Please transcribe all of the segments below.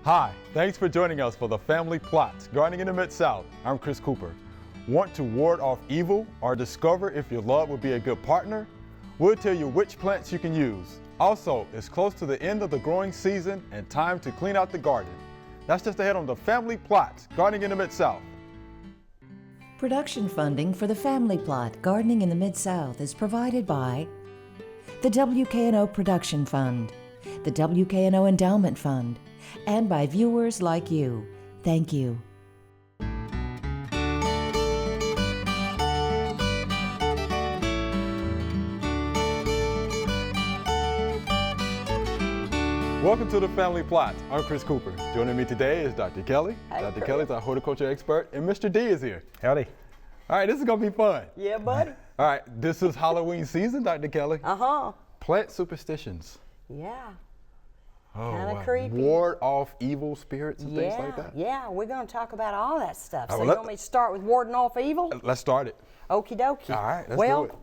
Hi, thanks for joining us for the Family Plot, Gardening in the Mid-South. I'm Chris Cooper. Want to ward off evil or discover if your love will be a good partner? We'll tell you which plants you can use. Also, it's close to the end of the growing season and time to clean out the garden. That's just ahead on the Family Plot, Gardening in the Mid-South. Production funding for the Family Plot, Gardening in the Mid-South is provided by the WKNO Production Fund, the WKNO Endowment Fund, and by viewers like you. Thank you. Welcome to the Family Plot. I'm Chris Cooper. Joining me today is Dr. Kelly. Hey, Dr. Chris. Kelly is our horticulture expert, and Mr. D is here. Howdy. All right, this is gonna be fun. Yeah, buddy. All right, this is Halloween season, Dr. Kelly. Uh-huh. Plant superstitions. Yeah. Oh, Kinda creepy. Ward off evil spirits and things like that. Yeah, we're going to talk about all that stuff. All So right, you want me to start with warding off evil? Let's start it. Okie dokie. All right, let's well, do it.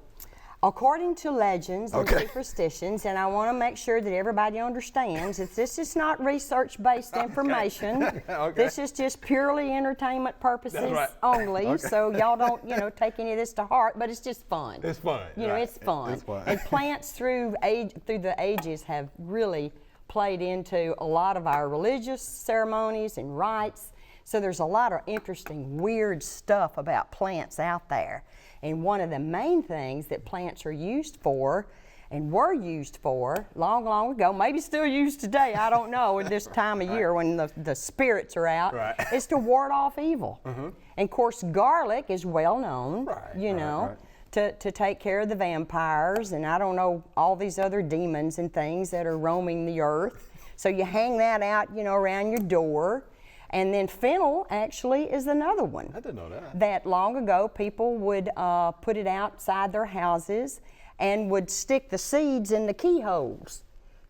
According to legends and Okay. superstitions, and I want to make sure that everybody understands that this is not research-based information. Okay. This is just purely entertainment purposes That's right. only. Okay. So y'all don't, take any of this to heart, but it's just fun. It's fun. You know, right. it's fun. It's fun. And plants through the ages have really played into a lot of our religious ceremonies and rites. So there's a lot of interesting, weird stuff about plants out there. And one of the main things that plants are used for and were used for long, long ago, maybe still used today, I don't know, at this time of year when the spirits are out, Right. is to ward off evil. And of course, garlic is well known, Right, right. to take care of the vampires and I don't know, all these other demons and things that are roaming the earth. So you hang that out, around your door. And then fennel actually is another one. I didn't know that. That long ago people would put it outside their houses and would stick the seeds in the keyholes.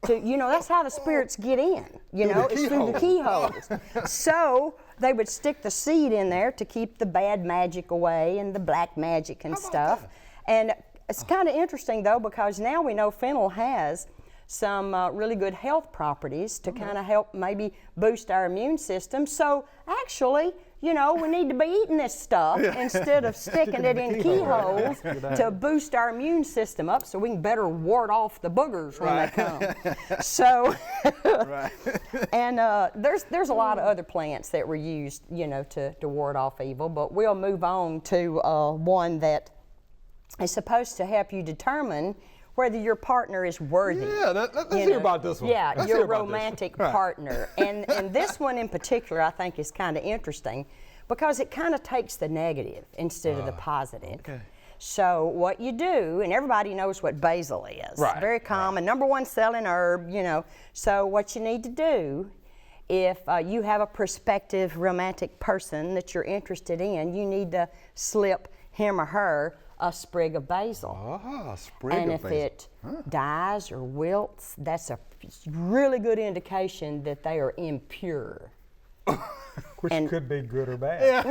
That's how the spirits get in, it's through the keyholes. So they would stick the seed in there to keep the bad magic away and the black magic and stuff. that? And it's kind of interesting though, because now we know fennel has some really good health properties to kind of help maybe boost our immune system. So actually, we need to be eating this stuff instead of sticking it in keyholes to boost our immune system up so we can better ward off the boogers when they come. So, and there's a lot of other plants that were used, to ward off evil, but we'll move on to one that is supposed to help you determine whether your partner is worthy. Yeah, let's hear about this one. Yeah, Let's your hear about this one. romantic Right. partner. And this one in particular I think is kind of interesting because it kind of takes the negative instead of the positive. okay. So what you do, and everybody knows what basil is. Right, Very common, number one selling herb, So what you need to do, if you have a prospective romantic person that you're interested in, you need to slip him or her a sprig of basil. Ah, sprig And of if basil. it dies or wilts, that's a really good indication that they are impure. Which And- could be good or bad.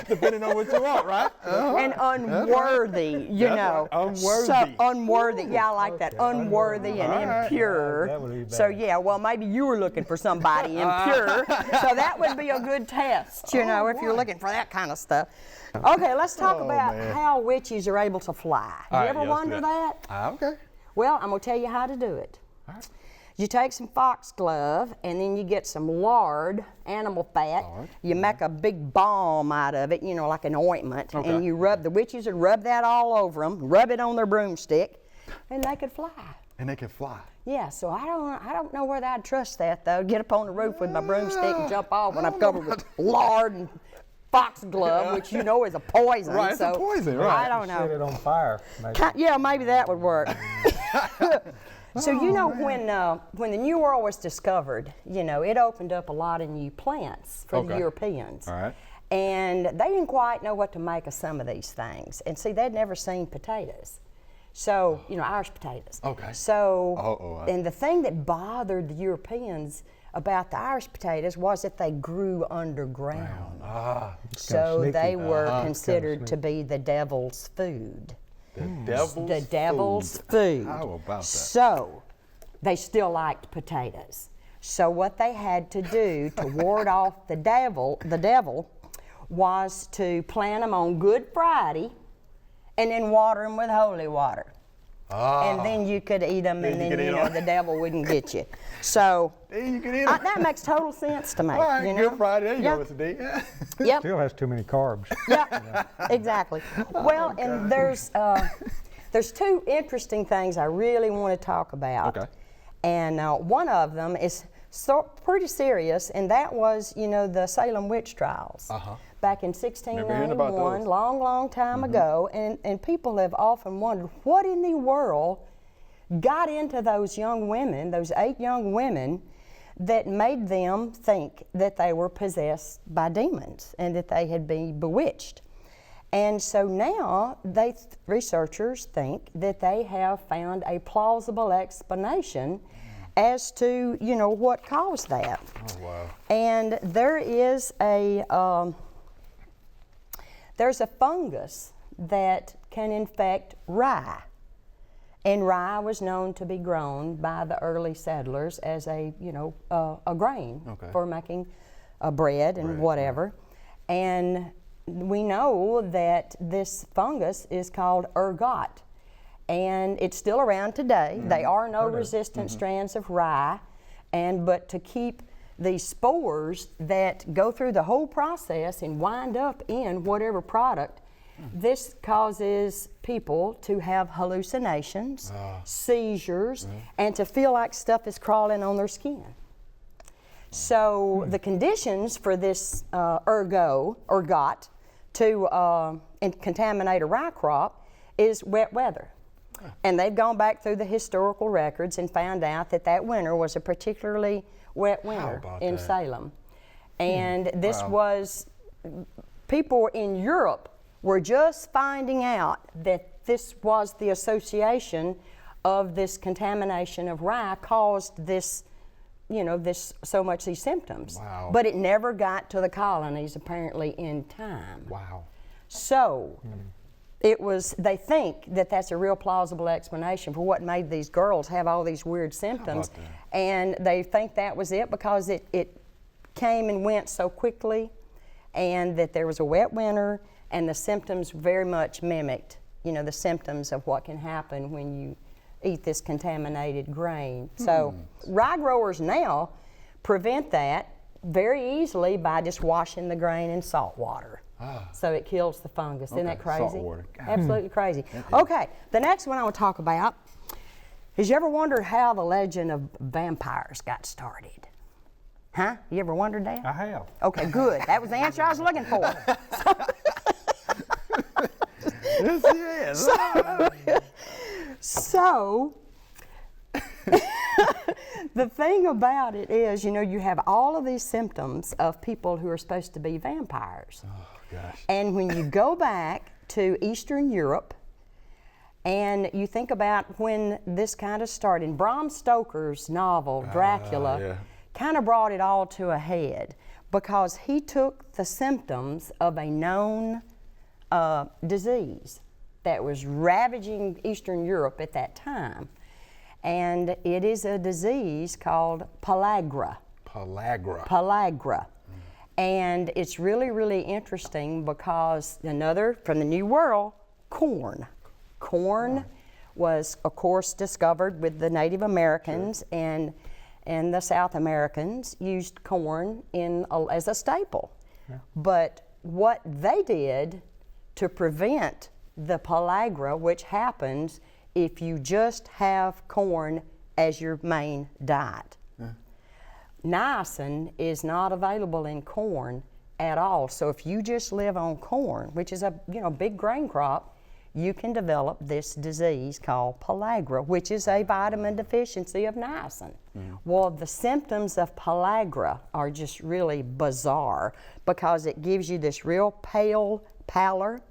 Depending on what you want, right? And unworthy, Right. Unworthy. So unworthy, yeah, I like that. okay. Unworthy and All right. impure. That would be bad. So yeah, well maybe you were looking for somebody impure. So that would be a good test, if you're looking for that kind of stuff. Okay, let's talk about man. how witches are able to fly. All You right, ever yeah, let's do wonder that. that? Okay. Well, I'm gonna tell you how to do it. All right. You take some foxglove and then you get some lard, animal fat. Lard, You make a big balm out of it, like an ointment. Okay. And you rub, the witches would rub that all over them, rub it on their broomstick, and they could fly. And they can fly. Yeah, so I don't know whether I'd trust that though. Get up on the roof with my broomstick and jump off when I'm covered with lard and foxglove, which is a poison. Right, it's a so poison, right. I don't know. Set it on fire. Maybe. Yeah, maybe that would work. So when the New World was discovered, it opened up a lot of new plants for the Okay. Europeans. All right. And they didn't quite know what to make of some of these things. And see, they'd never seen potatoes. So, Irish potatoes. Okay. So, and the thing that bothered the Europeans about the Irish potatoes was that they grew underground. So sneaky. they were Kinda considered to sneaky. be the devil's food. The devil's food. How about that? So they still liked potatoes. So what they had to do to ward off the devil was to plant them on Good Friday and then water them with holy water. And then you could eat them, and then the devil wouldn't get you. So Then you can eat them. that makes total sense to me. All right, you know? Good Friday. There you Yeah. go, Mr. D. Yep. Still has too many carbs. Yeah, exactly. Well, and there's two interesting things I really want to talk about. Okay. And one of them is pretty serious, and that was, the Salem witch trials. Back in Remember hearing about 1691, those. long time ago, and people have often wondered what in the world got into those young women, those 8 young women, that made them think that they were possessed by demons and that they had been bewitched. And so now researchers think that they have found a plausible explanation as to, what caused that. Oh, wow. And there's a fungus that can infect rye. And rye was known to be grown by the early settlers as a grain for making bread and whatever. And we know that this fungus is called ergot. And it's still around today. There are no resistant strands of rye. But to keep these spores that go through the whole process and wind up in whatever product, this causes people to have hallucinations, seizures, and to feel like stuff is crawling on their skin. So the conditions for this ergot to contaminate a rye crop is wet weather. And they've gone back through the historical records and found out that winter was a particularly wet winter in Salem. And this was, people in Europe were just finding out that this was the association of this contamination of rye caused this, these symptoms. Wow. But it never got to the colonies apparently in time. Wow. So they think that that's a real plausible explanation for what made these girls have all these weird symptoms. And they think that was it because it came and went so quickly, and that there was a wet winter, and the symptoms very much mimicked, the symptoms of what can happen when you eat this contaminated grain. So rye growers now prevent that very easily by just washing the grain in salt water. So it kills the fungus. Isn't that crazy? Salt water. Absolutely crazy. Okay, the next one I want to talk about is, you ever wondered how the legend of vampires got started? Huh? You ever wondered that? I have. Okay, good. That was the answer I was looking for. Yes, yes. So, the thing about it is, you have all of these symptoms of people who are supposed to be vampires. Oh, gosh. And when you go back to Eastern Europe and you think about when this kind of started, Bram Stoker's novel, Dracula, kind of brought it all to a head because he took the symptoms of a known disease that was ravaging Eastern Europe at that time. And it is a disease called pellagra. Pellagra. And it's really, really interesting because from the New World, corn. Corn was, of course, discovered with the Native Americans, and the South Americans used corn as a staple. But what they did to prevent the pellagra, which happens if you just have corn as your main diet. Niacin is not available in corn at all. So if you just live on corn, which is a big grain crop, you can develop this disease called pellagra, which is a vitamin deficiency of niacin. Well, the symptoms of pellagra are just really bizarre because it gives you this real pallor.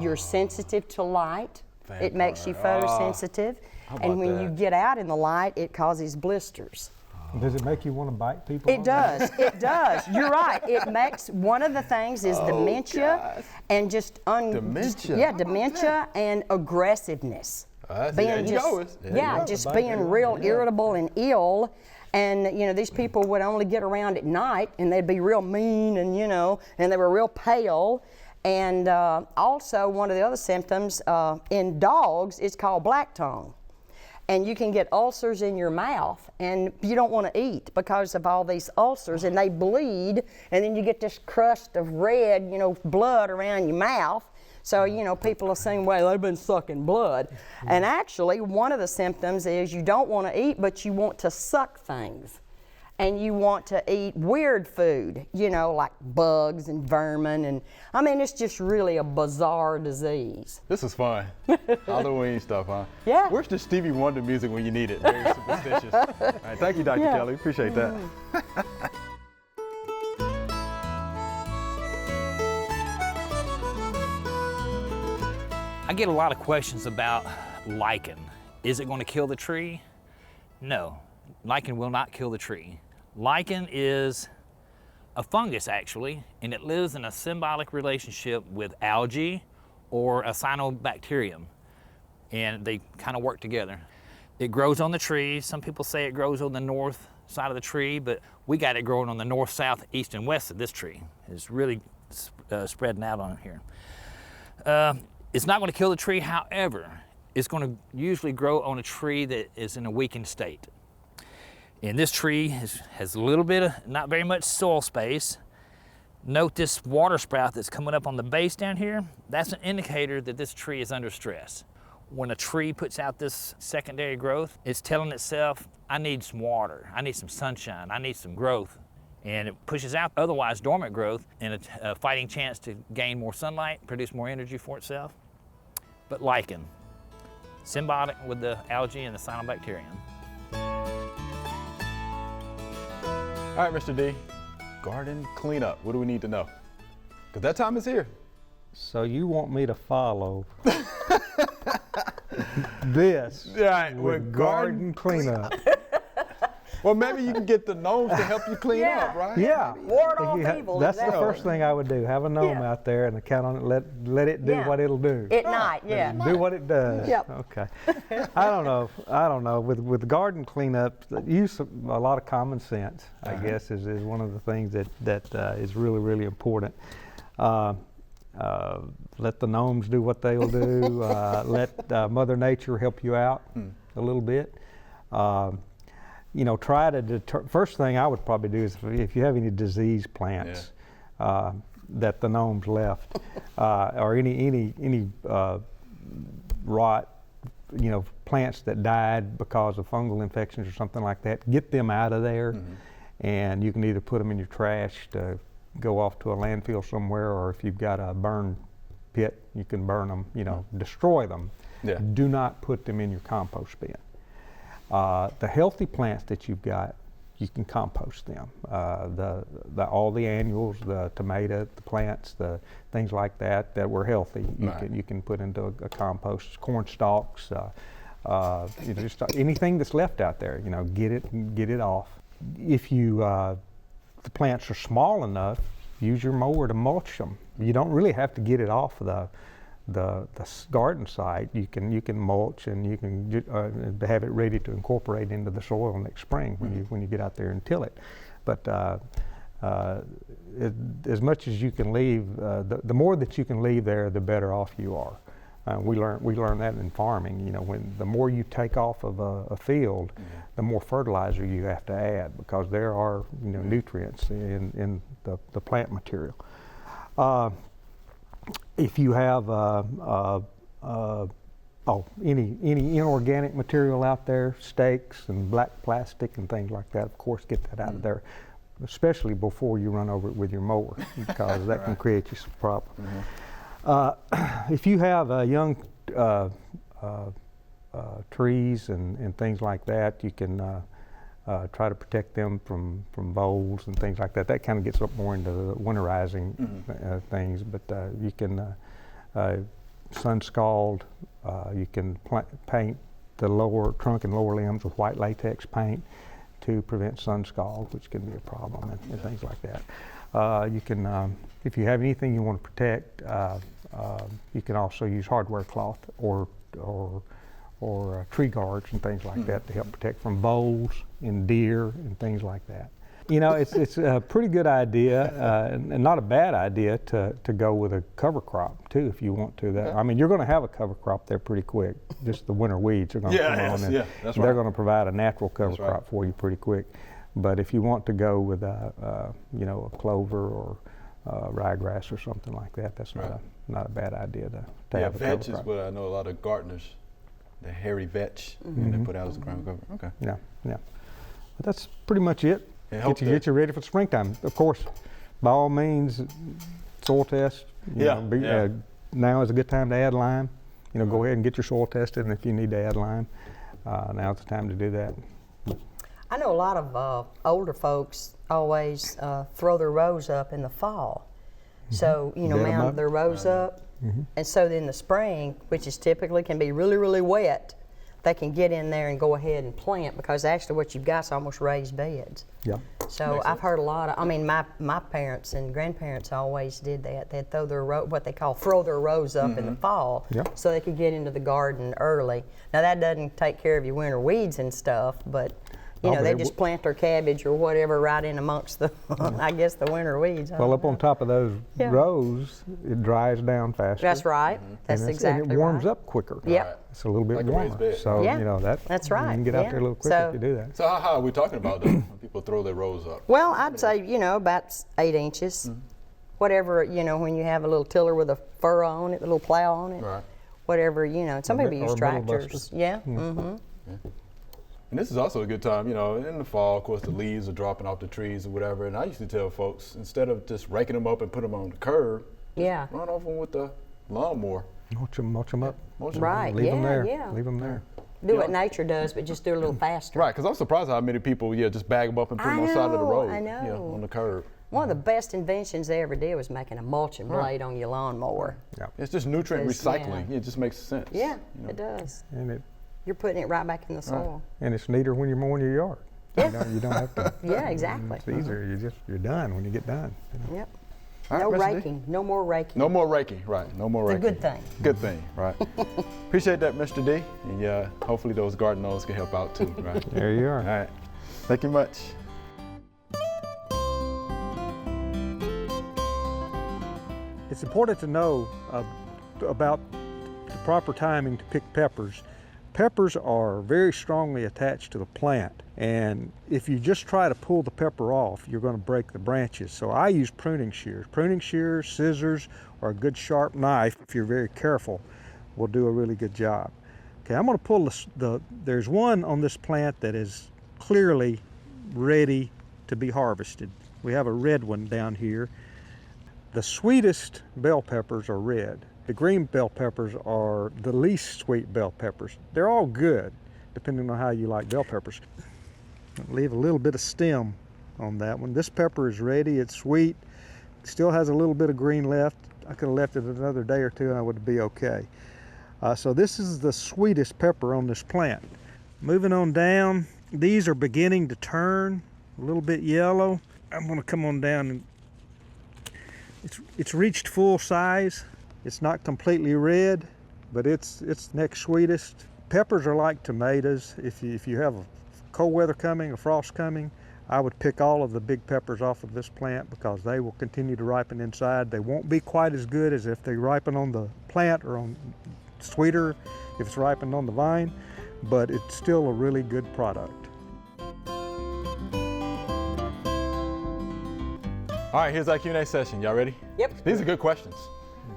You're sensitive to light. It makes you photosensitive. And when you get out in the light, it causes blisters. Does it make you want to bite people? It does. It does. You're right. It makes, one of the things is dementia and just dementia and aggressiveness. Being real irritable and ill, And, you know, these people would only get around at night, and they'd be real mean, and, you know, and they were real pale. And also, one of the other symptoms in dogs is called black tongue. And you can get ulcers in your mouth, and you don't want to eat because of all these ulcers, and they bleed, and then you get this crust of red, you know, blood around your mouth. So, you know, people assume, well, they've been sucking blood. And actually, one of the symptoms is you don't want to eat, but you want to suck things. And you want to eat weird food, you know, like bugs and vermin. And I mean, it's just really a bizarre disease. This is fun. Halloween stuff, huh? Yeah. Where's the Stevie Wonder music when you need it? Very superstitious. All right, thank you, Dr. Yeah. Kelly. Appreciate that. I get a lot of questions about lichen. Is it going to kill the tree? No, lichen will not kill the tree. Lichen is a fungus actually, and it lives in a symbiotic relationship with algae or a cyanobacterium, and they kind of work together. It grows on the tree. Some people say it grows on the north side of the tree, but we got it growing on the north, south, east, and west of this tree. It's really spreading out on here. It's not going to kill the tree, however, it's going to usually grow on a tree that is in a weakened state. And this tree has a little bit of, not very much soil space. Note this water sprout that's coming up on the base down here. That's an indicator that this tree is under stress. When a tree puts out this secondary growth, it's telling itself, I need some water, I need some sunshine, I need some growth. And it pushes out otherwise dormant growth and a fighting chance to gain more sunlight, produce more energy for itself. But lichen, symbiotic with the algae and the cyanobacterium. All right, Mr. D, garden cleanup. What do we need to know? Because that time is here. So you want me to follow this Right, with with garden cleanup? Well, maybe you can get the gnomes to help you clean Yeah. up, right? Yeah. Ward off If evil, That's the exactly. first thing I would do. Have a gnome Yeah. out there and count on it. Let it do Yeah. what it'll do. At night, yeah. Do what it does. Yep. Okay. I don't know. With garden cleanup, use a lot of common sense. I guess is one of the things that is really, really important. Let the gnomes do what they'll do. Let Mother Nature help you out a little bit. You know, try to first thing I would probably do is if you have any diseased plants that the gnomes left, or any rot, you know, plants that died because of fungal infections or something like that, get them out of there, and you can either put them in your trash to go off to a landfill somewhere, or if you've got a burn pit, you can burn them, you know, destroy them. Yeah. Do not put them in your compost bin. The healthy plants that you've got, you can compost them. All the annuals, the tomato, the plants, the things like that were healthy, you can put into a compost. Corn stalks, you know, just anything that's left out there, you know, get it off. If the plants are small enough, use your mower to mulch them. You don't really have to get it off the garden site. You can mulch, and you can have it ready to incorporate into the soil next spring when you get out there and till it. But as much as you can leave, the more that you can leave there, the better off you are. We learn that in farming. You know, when the more you take off of a field, the more fertilizer you have to add, because there are, you know, nutrients in the plant material. If you have any inorganic material out there, steaks and black plastic and things like that, of course, get that out of there, especially before you run over it with your mower, because that can create you some problems. If you have young trees and things like that, you can try to protect them from voles and things like that. That kind of gets up more into the winterizing things, but you can sun scald. You can paint the lower trunk and lower limbs with white latex paint to prevent sun scald, which can be a problem, and things like that. You can, if you have anything you want to protect, you can also use hardware cloth or or tree guards and things like that to help protect from voles and deer and things like that. You know, it's a pretty good idea and not a bad idea to go with a cover crop too if you want to. That I mean, you're going to have a cover crop there pretty quick. Just the winter weeds are going to come on, and that's they're right. going to provide a natural cover crop for you pretty quick. But if you want to go with you know, a clover or ryegrass or something like that, that's not a bad idea to have a cover vetch is crop. what I know a lot of gardeners, the hairy vetch, and they put out as a ground cover. Okay. Yeah, yeah. But that's pretty much it. And hope Get you ready for the springtime. Of course, by all means, soil test. You know, now is a good time to add lime. You know, go ahead and get your soil tested, and if you need to add lime, now's the time to do that. I know a lot of older folks always throw their rows up in the fall. So, you know, Bed 'em mount up. their rows up. And so in the spring, which is typically can be really, really wet, they can get in there and go ahead and plant because actually what you've got is almost raised beds. Yeah. So I've heard a lot of, I mean, my parents and grandparents always did that. They'd throw their what they call throw their rows up in the fall so they could get into the garden early. Now that doesn't take care of your winter weeds and stuff, but you know, they just plant their cabbage or whatever right in amongst the, I guess, the winter weeds. Well, up on top of those rows, it dries down faster. That's right. That's exactly right. And it warms up quicker. Yep. It's a little bit Like a raised warmer. bed. So, Yeah. you know, That's right. You can get out there a little quicker So- if you do that. So how high are we talking about though, when people throw their rows up? Well, I'd say, you know, about 8 inches. Whatever, you know, when you have a little tiller with a furrow on it, a little plow on it. Right. Whatever, you know. Some people use or a middle tractors. buster. Yeah. And this is also a good time, you know, in the fall, of course, the leaves are dropping off the trees or whatever. And I used to tell folks, instead of just raking them up and put them on the curb, Yeah. run off them with the lawnmower. Mulch them up. Mulch 'em. Right. Leave them yeah, there. yeah. Leave them there. Do what nature does, but just do it a little faster. Right, because I'm surprised how many people, just bag them up and put them on the side of the road. I know. You know, on the curb. One of the best inventions they ever did was making a mulching blade on your lawnmower. It's just nutrient Yes, recycling. yeah. It just makes sense. Yeah, you know. it does. And You're putting it right back in the soil. it's neater when you're mowing your yard. You don't have to. Yeah, exactly. It's easier. You're done when you get done. Yep. All No right, Mr. D. raking. No more raking. No more raking, right. No more It's a raking. good thing. Good thing, right. Appreciate that, Mr. D. And hopefully those garden owners can help out too, right? There you are. All right. Thank you much. It's important to know about the proper timing to pick peppers. Peppers are very strongly attached to the plant, and if you just try to pull the pepper off, you're going to break the branches. So I use pruning shears. Pruning shears, scissors, or a good sharp knife, if you're very careful, will do a really good job. Okay, I'm going to pull there's one on this plant that is clearly ready to be harvested. We have a red one down here. The sweetest bell peppers are red. The green bell peppers are the least sweet bell peppers. They're all good, depending on how you like bell peppers. Leave a little bit of stem on that one. This pepper is ready, it's sweet, still has a little bit of green left. I could have left it another day or two and I would be okay. So this is the sweetest pepper on this plant. Moving on down, these are beginning to turn a little bit yellow. I'm gonna come on down and it's reached full size. It's not completely red, but it's next sweetest. Peppers are like tomatoes. If you have a cold weather coming, a frost coming, I would pick all of the big peppers off of this plant because they will continue to ripen inside. They won't be quite as good as if they ripen on the plant or sweeter if it's ripened on the vine, but it's still a really good product. All right, here's our Q&A session. Y'all ready? Yep. These are good questions.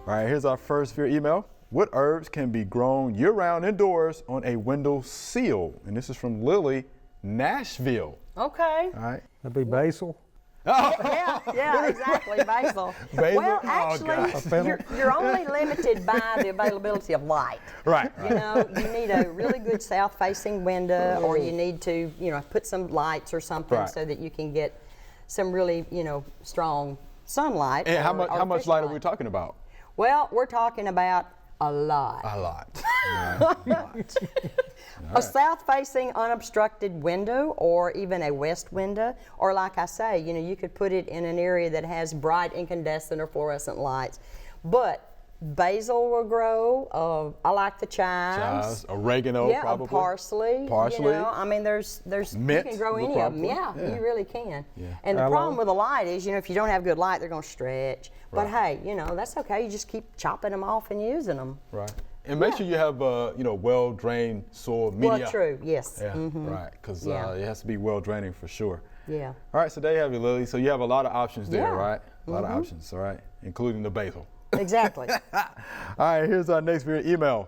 All right, here's our first viewer email. What herbs can be grown year-round indoors on a window sill? And this is from Lily, Nashville. Okay. All right. That'd be basil. Yeah, exactly, basil. Basil? Well, Oh, actually, you're only limited by the availability of light. Right. You know, you need a really good south-facing window, or you need to, put some lights or something Right. so that you can get some really, strong sunlight. And how or much artificial light are we talking about? Well, we're talking about a lot. A lot. A south-facing unobstructed window, or even a west window, or like I say, you could put it in an area that has bright incandescent or fluorescent lights. But Basil will grow. I like the chives. Chives, oregano, Yeah, probably. parsley. Parsley. You know, I mean, there's Mint you can grow would any of them. probably- Yeah, yeah. you really can. Yeah. And the Aloe. problem with the light is, you know, if you don't have good light, they're going to stretch. But Right. hey, you know, that's okay. You just keep chopping them off and using them. Right. And make sure you have, you know, well-drained soil media. Well, true. Yes. Yeah, right. Because Yeah. it has to be well-draining for sure. Yeah. All right, so there you have it, Lily. So you have a lot of options there, Yeah. Mm-hmm. right? A lot of options, all right? Including the basil. Exactly. All right, here's our next viewer email.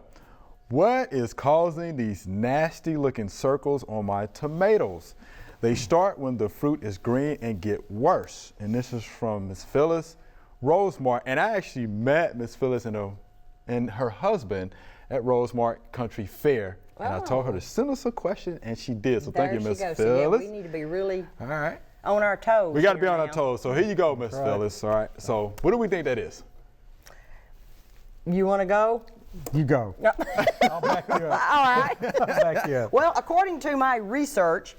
What is causing these nasty looking circles on my tomatoes? They start when the fruit is green and get worse. And this is from Miss Phyllis Rosemart. And I actually met Miss Phyllis and her husband at Rosemart Country Fair. And I told her to send us a question, and she did. So thank you, There Miss she goes. Phyllis. So, yeah, we need to be really All right. on our toes. We got to be here on our now. toes. So here you go, Miss Phyllis. All right. So what do we think that is? You want to go? You go. I'll back you up. All right. I'll back you up. Well, according to my research,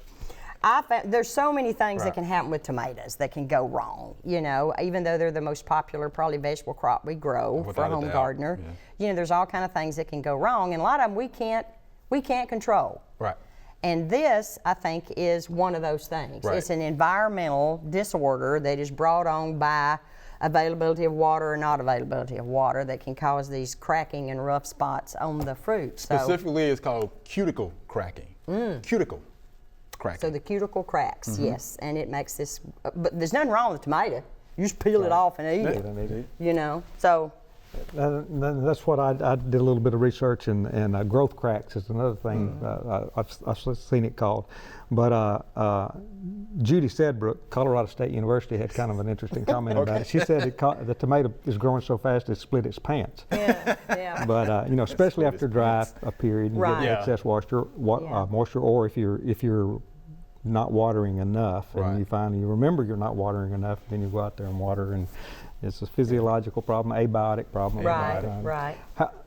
I found there's so many things that Right. can happen with tomatoes that can go wrong. You know, even though they're the most popular probably vegetable crop we grow for Without a a home doubt, gardener, yeah. you know, there's all kind of things that can go wrong, and a lot of them we can't control. Right. And this, I think, is one of those things. Right. It's an environmental disorder that is brought on by availability of water or not availability of water that can cause these cracking and rough spots on the fruit. So, Specifically, it's called cuticle cracking. Cuticle cracking. so the cuticle cracks, Mm-hmm. yes, and it makes this. But there's nothing wrong with tomato. You just peel it off and eat it. You know, so That's what I did a little bit of research, and growth cracks is another thing I've seen it called. But Judy Sedbrook, Colorado State University, had kind of an interesting comment about it. She said the tomato is growing so fast it split its pants. yeah. But you know, especially split after its dry pants. a period, and Right. get Yeah. excess moisture, Yeah. moisture, or if you're not watering enough, and Right. you finally remember you're not watering enough, then you go out there and water, and it's a physiological problem, abiotic problem. Right, but, right.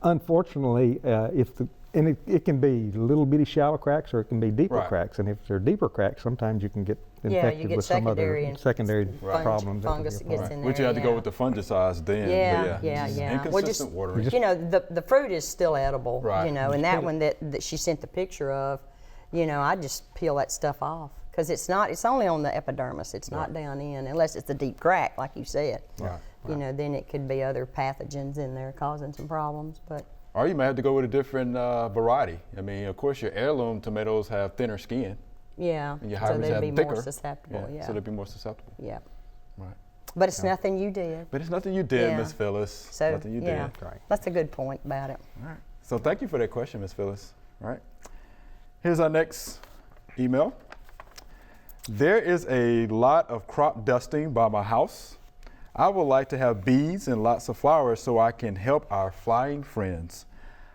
Unfortunately, it can be little bitty shallow cracks, or it can be deeper Right. cracks, and if they're deeper cracks, sometimes you can get Yeah, infected you get with some secondary other and secondary fungus- problems. that can fungus be a gets problem. in Which you there, have to go yeah. with the fungicides then. Yeah, but yeah, just yeah. Inconsistent Well, just- watering. You know, the fruit is still edible, Right. you know, and that one that she sent the picture of, you know, I just peel that stuff off because it's only on the epidermis. It's not down in, unless it's a deep crack, like you said. Right. You know, then it could be other pathogens in there causing some problems. But Or you may have to go with a different variety. I mean, of course, your heirloom tomatoes have thinner skin, yeah, and your so hybrids they'd have be thicker. more susceptible. Yeah, So they'd be more susceptible. yeah. Right. But it's nothing you did. But it's nothing you did, Yeah. Miss Phyllis. So Nothing you yeah, did. Right. that's a good point about it. All right. So thank you for that question, Miss Phyllis. All right. Here's our next email. There is a lot of crop dusting by my house. I would like to have bees and lots of flowers so I can help our flying friends.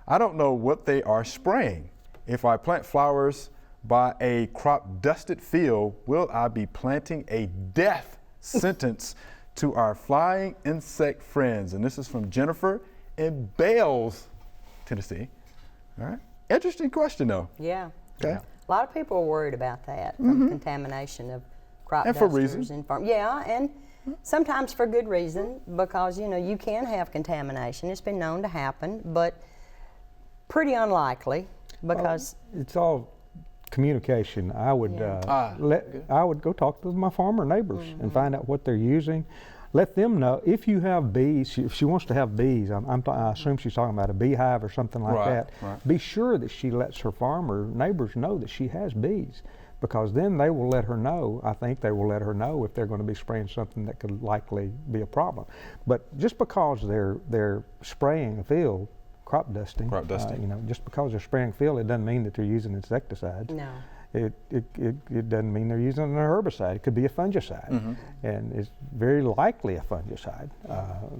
I don't know what they are spraying. If I plant flowers by a crop dusted field, will I be planting a death sentence to our flying insect friends? And this is from Jennifer in Bales, Tennessee. All right. Interesting question, though. Yeah. Okay. A lot of people are worried about that from contamination of crop And for dusters reason. and farm. Yeah, and sometimes for good reason because you know you can have contamination. It's been known to happen, but pretty unlikely because It's all communication. I would Yeah. I would go talk to my farmer neighbors and find out what they're using. Let them know if you have bees. If she wants to have bees, I assume she's talking about a beehive or something like Right, that. right. Be sure that she lets her farmer neighbors know that she has bees, because then they will let her know. I think they will let her know if they're going to be spraying something that could likely be a problem. But just because they're spraying a field, crop dusting, Crop dusting. you know, just because they're spraying a field, it doesn't mean that they're using insecticides. no. It doesn't mean they're using a herbicide. It could be a fungicide, and it's very likely a fungicide.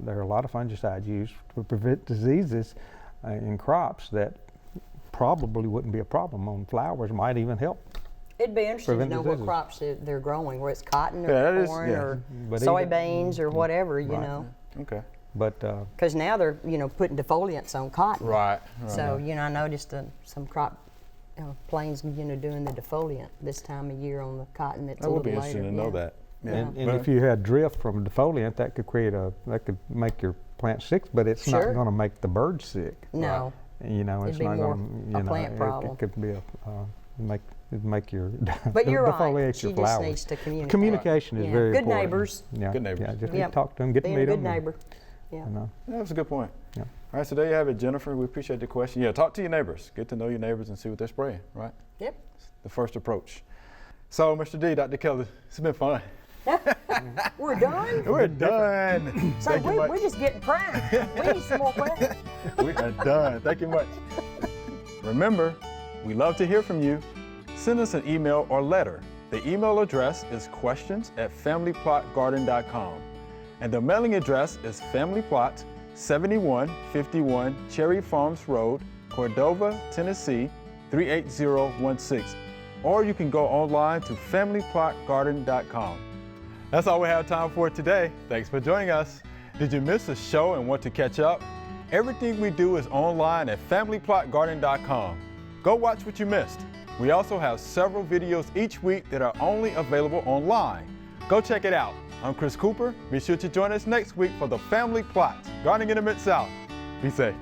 There are a lot of fungicides used to prevent diseases in crops that probably wouldn't be a problem on flowers. Might even help. It'd be interesting to Prevent know what diseases. crops they're growing, where it's cotton or Yeah, that is- corn yeah. or But even- soybeans or whatever, you Right. know. Okay. But Because now they're putting defoliants on cotton. Right. So I noticed some crop planes doing the defoliant this time of year on the cotton that's That a would little be later. interesting to know yeah. that. And But- if you had drift from defoliant, that could make your plant sick, but it's Sure. not going to make the birds sick. No. You know, It'd it's be not more going to, a you know, plant problem. it could be make your But you're right. defoliate She your just flowers. needs to communicate. Communication is Yeah. very Good important. neighbors. Yeah. Good neighbors. Yeah, just Yep. talk to them, get Being to meet a good them. neighbor. Yeah. You know. Yeah, that's a good point. Yeah. All right, so there you have it, Jennifer. We appreciate the question. Yeah, talk to your neighbors. Get to know your neighbors and see what they're spraying, right? Yep. The first approach. So, Mr. D, Dr. Kelly, it's been fun. We're done. We're done. So Thank you much. we're just getting primed. We need some more questions. We are done. Thank you much. Remember, we love to hear from you. Send us an email or letter. The email address is questions@familyplotgarden.com. And the mailing address is Family Plot, 7151 Cherry Farms Road, Cordova, Tennessee, 38016. Or you can go online to familyplotgarden.com. That's all we have time for today. Thanks for joining us. Did you miss a show and want to catch up? Everything we do is online at familyplotgarden.com. Go watch what you missed. We also have several videos each week that are only available online. Go check it out. I'm Chris Cooper. Be sure to join us next week for the Family Plot, Gardening in the Mid-South. Be safe.